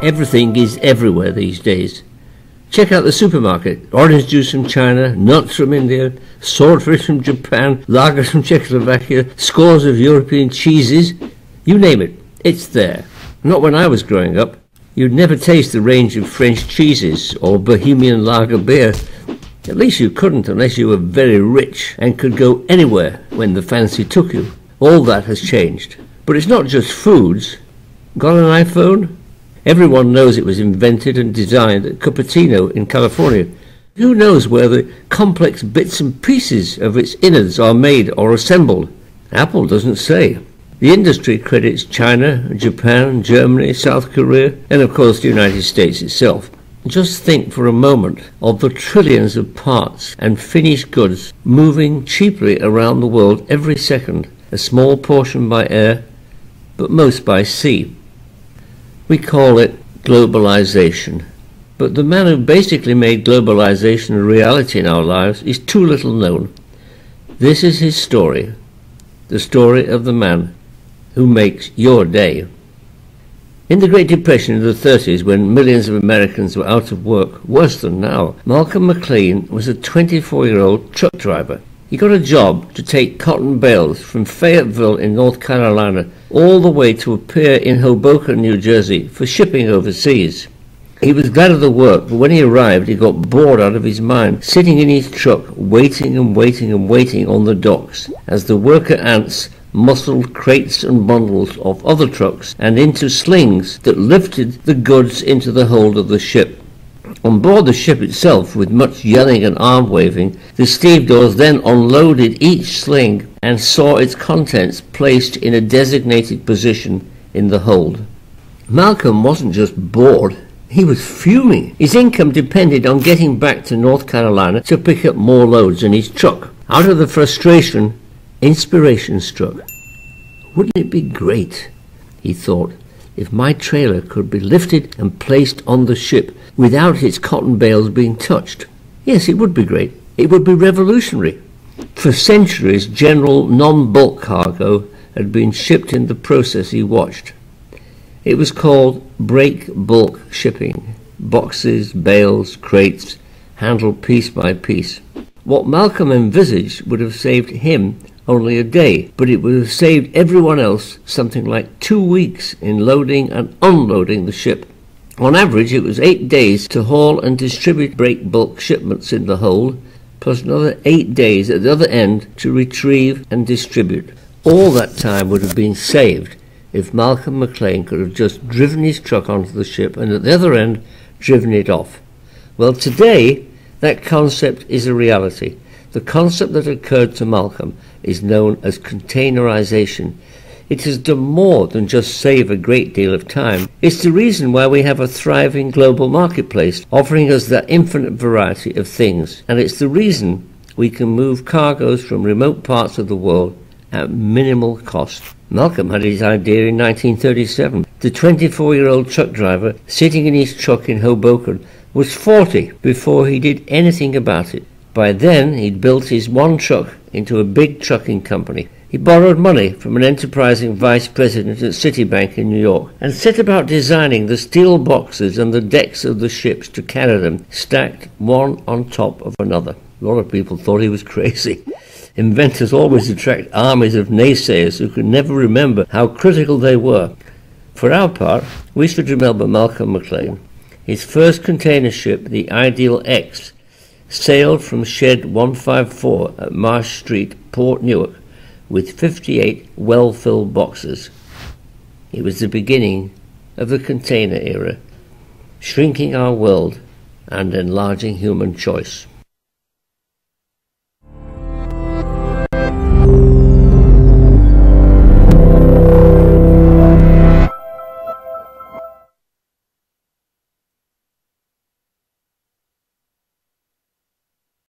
Everything is everywhere these days. Check out the supermarket. Orange juice from China, nuts from India, swordfish from Japan, lager from Czechoslovakia, scores of European cheeses. You name it, it's there. Not when I was growing up. You'd never taste the range of French cheeses or Bohemian lager beer. At least you couldn't unless you were very rich and could go anywhere when the fancy took you. All that has changed. But it's not just foods. Got an iPhone? Everyone knows it was invented and designed at Cupertino in California. Who knows where the complex bits and pieces of its innards are made or assembled? Apple doesn't say. The industry credits China, Japan, Germany, South Korea, and of course the United States itself. Just think for a moment of the trillions of parts and finished goods moving cheaply around the world every second, a small portion by air, but most by sea. We call it globalization. But the man who basically made globalization a reality in our lives is too little known. This is his story, the story of the man who makes your day. In the Great Depression of the 30s, when millions of Americans were out of work, worse than now, Malcom McLean was a 24-year-old truck driver. He got a job to take cotton bales from Fayetteville in North Carolina all the way to a pier in Hoboken, New Jersey, for shipping overseas. He was glad of the work, but when he arrived, he got bored out of his mind, sitting in his truck, waiting and waiting and waiting on the docks, as the worker ants muscled crates and bundles of other trucks and into slings that lifted the goods into the hold of the ship. On board the ship itself, with much yelling and arm waving, the stevedores then unloaded each sling and saw its contents placed in a designated position in the hold. Malcom wasn't just bored, he was fuming. His income depended on getting back to North Carolina to pick up more loads in his truck. Out of the frustration, inspiration struck. Wouldn't it be great, he thought, if my trailer could be lifted and placed on the ship without its cotton bales being touched? Yes, it would be great. It would be revolutionary. For centuries, general non-bulk cargo had been shipped in the process he watched. It was called break bulk shipping. Boxes, bales, crates, handled piece by piece. What Malcom envisaged would have saved him only a day, but it would have saved everyone else something like 2 weeks in loading and unloading the ship. On average, it was 8 days to haul and distribute break bulk shipments in the hold, plus another 8 days at the other end to retrieve and distribute. All that time would have been saved if Malcom McLean could have just driven his truck onto the ship and at the other end driven it off. Well, today that concept is a reality. The concept that occurred to Malcom is known as containerization. It has done more than just save a great deal of time. It's the reason why we have a thriving global marketplace, offering us that infinite variety of things. And it's the reason we can move cargoes from remote parts of the world at minimal cost. Malcom had his idea in 1937. The 24-year-old truck driver sitting in his truck in Hoboken was 40 before he did anything about it. By then, he'd built his one truck into a big trucking company. He borrowed money from an enterprising vice president at Citibank in New York and set about designing the steel boxes and the decks of the ships to carry them, stacked one on top of another. A lot of people thought he was crazy. Inventors always attract armies of naysayers who can never remember how critical they were. For our part, we should remember Malcom McLean. His first container ship, the Ideal X, sailed from Shed 154 at Marsh Street, Port Newark, with 58 well-filled boxes. It was the beginning of the container era, shrinking our world and enlarging human choice.